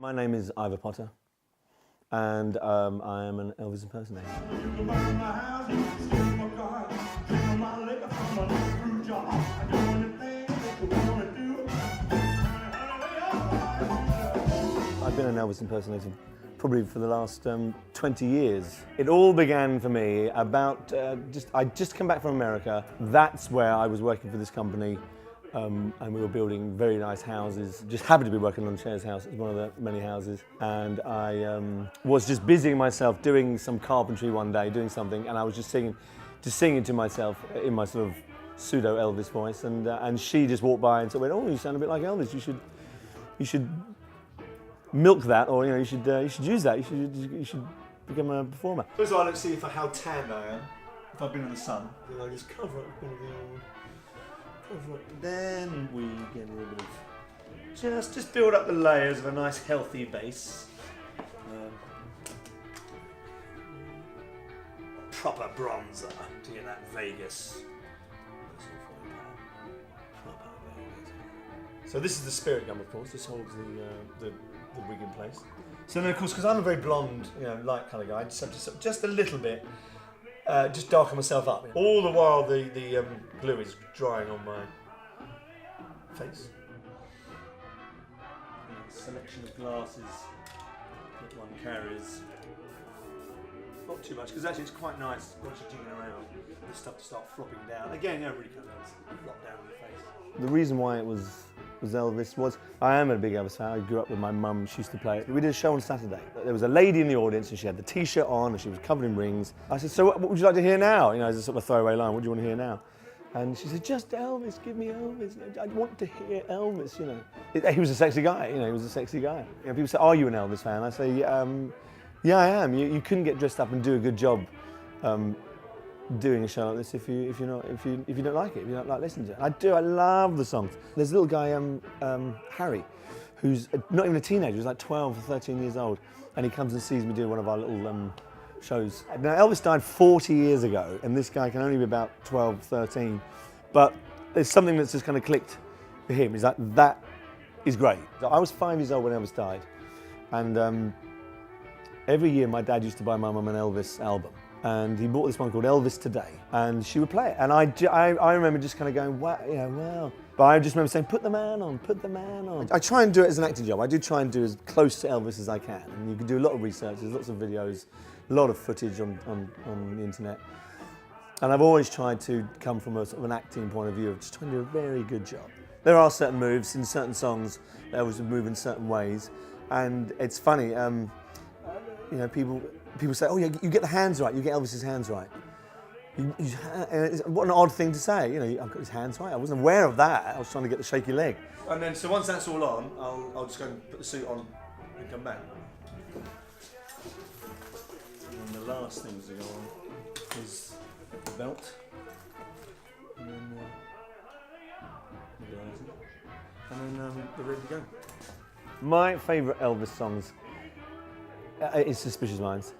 My name is Ivor Potter, and I am an Elvis impersonator. I've been an Elvis impersonator probably for the last 20 years. It all began for me about, I'd just come back from America. That's where I was working for this company. And we were building very nice houses. Just happened to be working on Cher's house. It was one of the many houses. And I was just busying myself doing some carpentry one day, doing something, and I was just singing to myself in my sort of pseudo Elvis voice. And she just walked by and said, "Oh, you sound a bit like Elvis. You should milk that, or you should use that. You should become a performer." First of all, let's see how tanned I am. If I've been in the sun. Then I just cover it with the old. Then we get a little bit of just build up the layers of a nice healthy base. Proper bronzer to get that Vegas. So this is the spirit gum, of course. This holds the wig in place. So then, of course, because I'm a very blonde, light colour guy, I just have to just a little bit. Just darken myself up. All the while the glue is drying on my face. Selection of glasses that one carries. Not too much, because actually it's quite nice once you're jigging around, the stuff to start flopping down. Again, really kind of flop down on your face. The reason why it was Elvis was, I am a big Elvis fan. I grew up with my mum, she used to play it. We did a show on Saturday. There was a lady in the audience and she had the t-shirt on and she was covered in rings. I said, "So what would you like to hear now?" As a sort of a throwaway line, "What do you want to hear now?" And she said, "Just Elvis, give me Elvis. I want to hear Elvis, He was a sexy guy, he was a sexy guy. People say, "Are you an Elvis fan?" I say, "Yeah, I am." You couldn't get dressed up and do a good job doing a show like this if you don't like it, if you don't like listening to it. I do. I love the songs. There's a little guy, Harry, who's not even a teenager. He's like 12 or 13 years old, and he comes and sees me do one of our little shows. Now Elvis died 40 years ago, and this guy can only be about 12, 13. But there's something that's just kind of clicked for him. He's like, that is great. I was 5 years old when Elvis died, and every year my dad used to buy my mum an Elvis album. And he bought this one called Elvis Today, and she would play it. And I remember just kind of going, wow, wow. But I just remember saying, "Put the man on, put the man on." I try and do it as an acting job. I do try and do as close to Elvis as I can. And you can do a lot of research, there's lots of videos, a lot of footage on the internet. And I've always tried to come from a sort of an acting point of view of just trying to do a very good job. There are certain moves in certain songs that Elvis would move in certain ways. And it's funny, people say, "Oh, yeah, you get the hands right, you get Elvis's hands right." What an odd thing to say, I've got his hands right. I wasn't aware of that. I was trying to get the shaky leg. And then, so once that's all on, I'll just go and put the suit on and come back. And the last things to go on is the belt. And then, we're ready to go. My favourite Elvis songs is Suspicious Minds.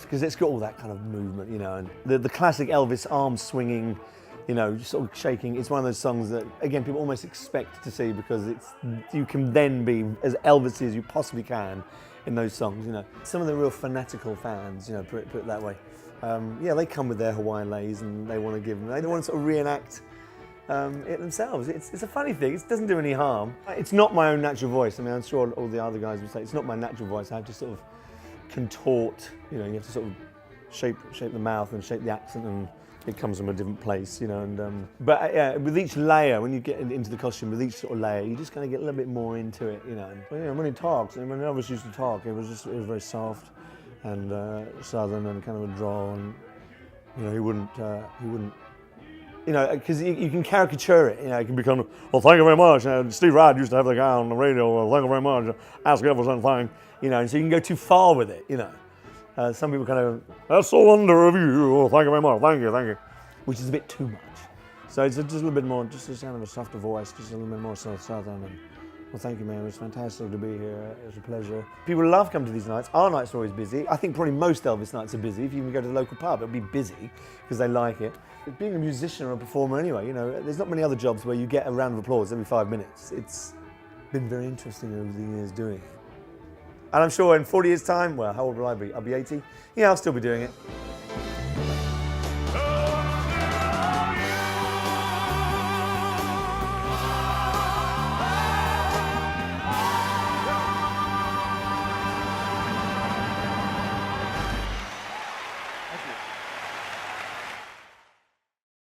Because it's got all that kind of movement, and the classic Elvis arm swinging, sort of shaking. It's one of those songs that, again, people almost expect to see because you can then be as Elvis as you possibly can in those songs, Some of the real fanatical fans, put it that way. They come with their Hawaiian leis and they want to give them, they want to sort of reenact it themselves. It's a funny thing, it doesn't do any harm. It's not my own natural voice. I mean, I'm sure all the other guys would say it's not my natural voice. I have to sort of contort, you have to sort of shape the mouth and shape the accent, and it comes from a different place, But with each layer, when you get into the costume, with each sort of layer, you just kind of get a little bit more into it, When he talks, and when Elvis used to talk, it was very soft and southern and kind of a drawl, and he wouldn't. Because you can caricature it, it can become, "Well, thank you very much. Steve Wright used to have the guy on the radio, well, thank you very much, ask Elvis anything," and so you can go too far with it, Some people kind of, "That's so wonder of you, oh, thank you very much, thank you," which is a bit too much. So it's just a little bit more, just a kind of a softer voice, just a little bit more southern. And, "Well, thank you, man, it was fantastic to be here, it was a pleasure." People love coming to these nights. Our nights are always busy. I think probably most Elvis nights are busy. If you can go to the local pub, it'll be busy because they like it. Being a musician or a performer anyway, there's not many other jobs where you get a round of applause every 5 minutes. been very interesting over the years doing it. And I'm sure in 40 years' time, well, how old will I be? I'll be 80. Yeah, I'll still be doing it.